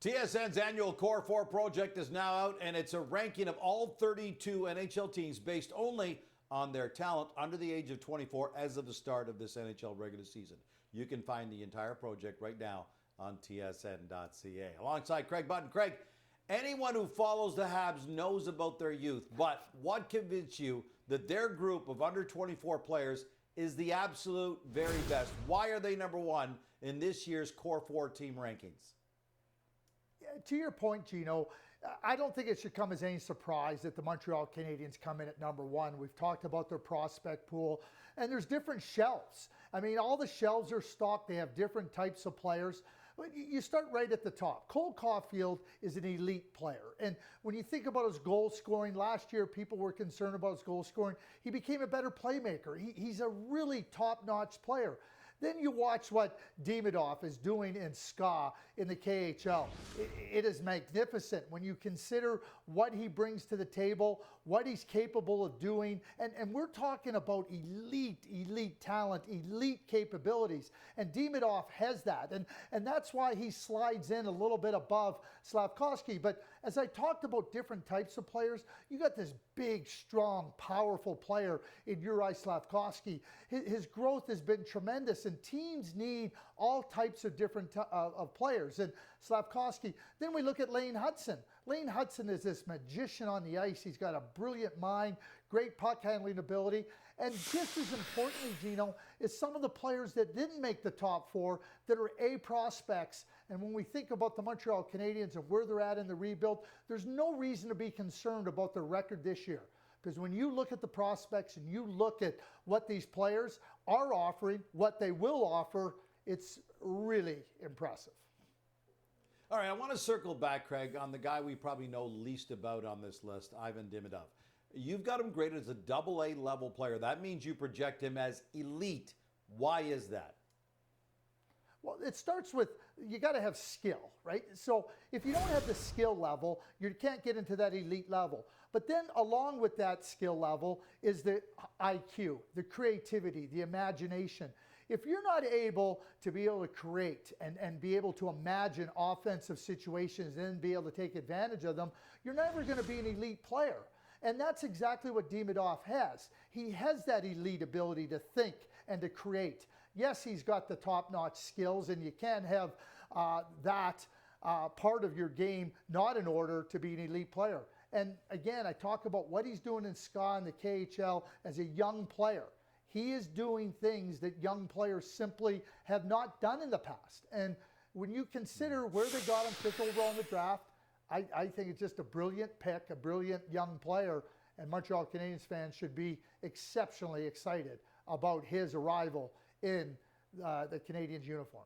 TSN's annual Core 4 project is now out, and it's a ranking of all 32 NHL teams based only on their talent under the age of 24 as of the start of this NHL regular season. You can find the entire project right now on TSN.ca. Alongside Craig Button. Craig, anyone who follows the Habs knows about their youth, but what convinced you that their group of under 24 players is the absolute very best? Why are they number one in this year's Core 4 team rankings? To your point, Gino, I don't think it should come as any surprise that the Montreal Canadiens come in at number one. We've talked about their prospect pool, and there's different shelves. I mean, all the shelves are stocked. They have different types of players. But you start right at the top. Cole Caulfield is an elite player. And when you think about his goal scoring, last year people were concerned about his goal scoring. He became a better playmaker. He's a really top-notch player. Then you watch what Demidov is doing in SCA in the KHL. It is magnificent when you consider what he brings to the table, what he's capable of doing. And we're talking about elite talent, elite capabilities. And Demidov has that. And that's why he slides in a little bit above Slafkovsky. But as I talked about different types of players, you got this big, strong, powerful player in Uri Slafkovsky. His growth has been tremendous, and teams need all types of different of players. And Slafkovsky, then we look at Lane Hudson. Lane Hudson is this magician on the ice. He's got a brilliant mind, great puck handling ability, and just as importantly, Gino, is some of the players that didn't make the top four that are A prospects. And when we think about the Montreal Canadiens and where they're at in the rebuild, there's no reason to be concerned about their record this year. Because when you look at the prospects and you look at what these players are offering, what they will offer, it's really impressive. All right, I want to circle back, Craig, on the guy we probably know least about on this list, Ivan Demidov. You've got him graded as a AA level player. That means you project him as elite. Why is that? Well, it starts with, you got to have skill, right? So if you don't have the skill level, you can't get into that elite level. But then along with that skill level is the IQ, the creativity, the imagination. If you're not able to be able to create and be able to imagine offensive situations and then be able to take advantage of them, you're never going to be an elite player. And that's exactly what Demidov has. He has that elite ability to think and to create. Yes, he's got the top-notch skills, and you can't have that part of your game not in order to be an elite player. And again, I talk about what he's doing in SCA and the KHL as a young player. He is doing things that young players simply have not done in the past. And when you consider where they got him 5th overall in the draft, I think it's just a brilliant pick, a brilliant young player, and Montreal Canadiens fans should be exceptionally excited about his arrival in the Canadiens uniform.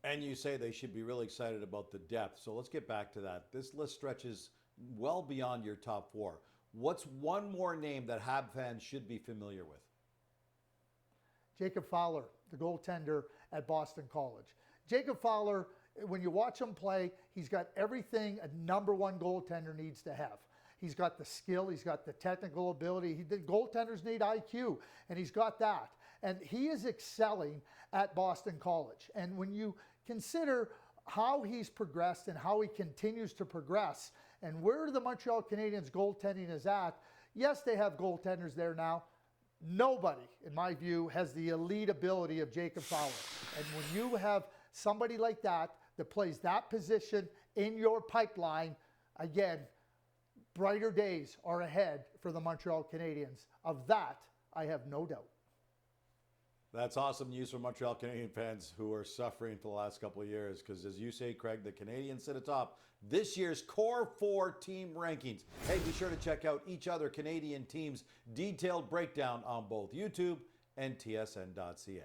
And you say they should be really excited about the depth. So let's get back to that. This list stretches well beyond your top four. What's one more name that Hab fans should be familiar with? Jacob Fowler, the goaltender at Boston College. Jacob Fowler, when you watch him play, he's got everything a number one goaltender needs to have. He's got the skill, he's got the technical ability. The goaltenders need IQ, and he's got that. And he is excelling at Boston College. And when you consider how he's progressed and how he continues to progress and where the Montreal Canadiens goaltending is at, yes, they have goaltenders there now. Nobody, in my view, has the elite ability of Jacob Fowler. And when you have somebody like that plays that position in your pipeline, again, brighter days are ahead for the Montreal Canadiens. Of that, I have no doubt. That's awesome news for Montreal Canadiens fans who are suffering for the last couple of years because, as you say, Craig, the Canadiens sit atop this year's Core 4 team rankings. Hey, be sure to check out each other Canadian team's detailed breakdown on both YouTube and TSN.ca.